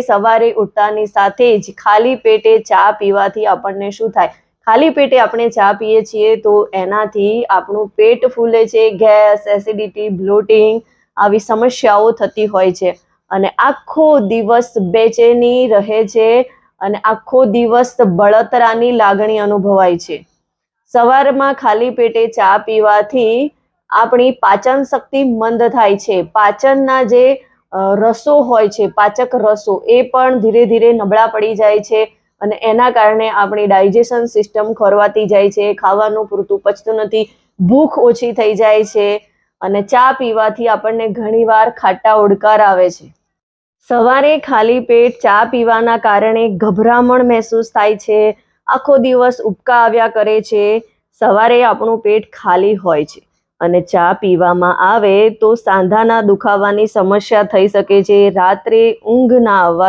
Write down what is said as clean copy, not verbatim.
સવારે ઉઠતાની સાથે જ ખાલી પેટે ચા પીવાથી આપણને શું થાય? ખાલી પેટે આપણે ચા પીએ છીએ તો એનાથી આપણું પેટ ફૂલે છે, ગેસ, એસિડિટી, બ્લોટિંગ આવી સમસ્યાઓ થતી હોય છે અને આખો દિવસ બેચેની રહે છે અને આખો દિવસ બળતરાની લાગણી અનુભવાય છે. સવારમાં ખાલી પેટે ચા પીવાથી આપણી પાચન શક્તિ મંદ થાય છે. પાચનના જે રસો હોય છે, પાચક રસો, એ પણ ધીરે ધીરે નબળા પડી જાય છે અને એના કારણે આપણી ડાયજેશન સિસ્ટમ ખોરવાતી જાય છે, ખાવાનું પૂરતું પચતું નથી, ભૂખ ઓછી થઈ જાય છે અને ચા પીવાથી આપણને ઘણીવાર ખાટા ઓડકાર આવે છે. સવારે ખાલી પેટ ચા પીવાના કારણે ગભરામણ મહેસૂસ થાય છે, આખો દિવસ ઉબકા આવ્યા કરે છે. સવારે આપણું પેટ ખાલી હોય છે અને ચા પીવામાં આવે તો સાંધાના દુખાવાની સમસ્યા થઈ શકે છે. રાત્રે ઊંઘ ના આવવા